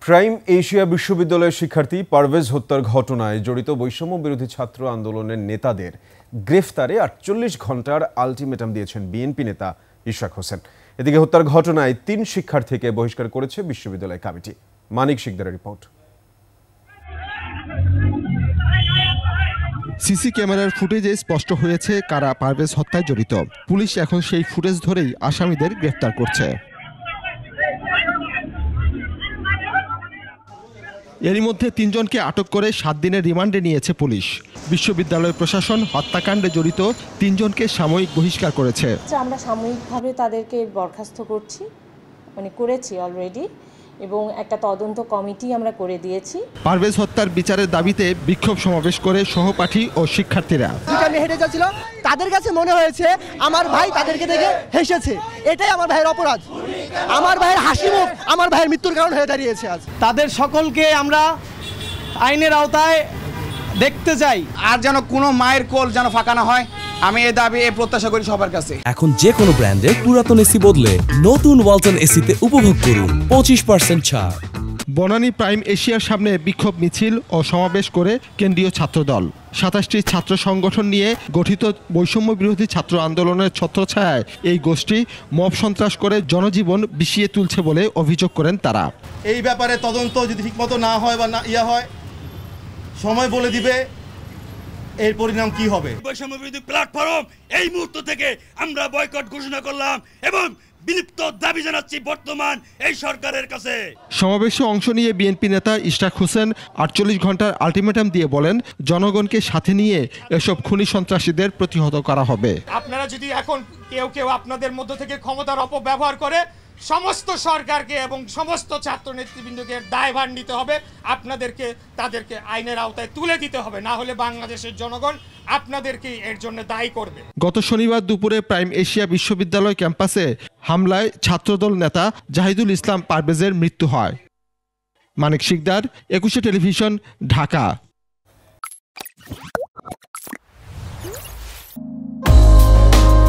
Prime Asia বিশ্ববিদ্যালয়ের শিক্ষার্থী পারভেজ হত্যার ঘটনায় জড়িত বৈষম্য বিরোধী ছাত্র আন্দোলনের নেতাদের গ্রেফতারে ৪৮ ঘন্টার আলটিমেটাম দিয়েছেন বিএনপি নেতা ইশরাক হোসেন। এদিকে হত্যার ঘটনায় ৩ শিক্ষার্থীকে বহিষ্কার করেছে বিশ্ববিদ্যালয় কমিটি। মানিক শিকদারের রিপোর্ট। সিসি ক্যামেরার ফুটেজে স্পষ্ট হয়েছে কারা পারভেজ হত্যায় জড়িত। পুলিশ এখন সেই ফুটেজ ধরেই আসামিদের গ্রেফতার করছে। এরই মধ্যে ৩ জনকে আটক করে ৭ দিনের রিমান্ডে নিয়েছে পুলিশ। বিশ্ববিদ্যালয় প্রশাসন হত্যাকাণ্ডে জড়িত ৩ জনকে সাময়িক বহিষ্কার করেছে। আমরা সাময়িকভাবে তাদেরকে বরখাস্ত করেছি অলরেডি, এবং একটা তদন্ত কমিটি আমরা করে দিয়েছি। পারভেজ হত্যার বিচারের দাবিতে বিক্ষোভ সমাবেশ করে সহপাঠী ও শিক্ষার্থীরা। হেঁটে যাচ্ছিল, তাদের কাছে মনে হয়েছে আমার ভাই তাদেরকে দেখে হেসেছে। এটাই আমার ভাইয়ের অপরাধ। আমার ভাইয়ের হাসি মুখ আমার ভাইয়ের মৃত্যুর কারণ হয়ে দাঁড়িয়েছে আজ। তাদের সকলকে আমরা আইনের আওতায় দেখতে চাই, আর যেন কোনো মায়ের কোল যেন ফাঁকা না হয়। আমি এই দাবি প্রত্যাশা করি সবার কাছে। এখন যে কোনো ব্র্যান্ডের পুরাতন এসি বদলে নতুন ওয়ালটন এসিতে উপভোগ করুন 25% ছাড়। বনানী প্রাইম এশিয়ার সামনে বিক্ষোভ মিছিল ও সমাবেশ করে কেন্দ্রীয় ছাত্রদল। ২৭টি ছাত্র সংগঠন নিয়ে গঠিত বৈষম্য বিরোধী ছাত্র আন্দোলনের ছত্রছায়ায় এই গোষ্ঠী মব সন্ত্রাস করে জনজীবন বিষিয়ে তুলছে বলে অভিযোগ করেন তারা। এই ব্যাপারে তদন্ত যদি ঠিকমতো না হয় বা না হয়, সময় বলে দিবে এর পরিণাম কি হবে। বৈষম্য বিরোধী প্ল্যাটফর্ম এই মুহূর্ত থেকে আমরা বয়কট ঘোষণা করলাম এবং বিলুপ্ত দাবি জানাচ্ছি বর্তমান এই সরকারের কাছে। সমাবেশে অংশ নিয়ে বিএনপি নেতা ইশরাক হোসেন ৪৮ ঘন্টার আলটিমেটাম দিয়ে বলেন, জনগণকে সাথে নিয়ে এসব খুনি সন্ত্রাসীদের প্রতিহত করা হবে। আপনারা যদি এখন কেউ আপনাদের মধ্য থেকে ক্ষমতার অপব্যবহার করে, সমস্ত সরকারকে এবং সমস্ত ছাত্র নেতৃবৃন্দকে দায়ভার নিতে হবে। তাদেরকে আইনের আওতায় তুলে দিতে হবে, না হলে বাংলাদেশের জনগণ আপনাদেরকে এর জন্য দায়ী করবে। গত শনিবার দুপুরে প্রাইম এশিয়া বিশ্ববিদ্যালয় ক্যাম্পাসে হামলায় ছাত্রদল নেতা জাহিদুল ইসলাম পারভেজের মৃত্যু হয়। মানিক শিকদার, ২১ টেলিভিশন, ঢাকা।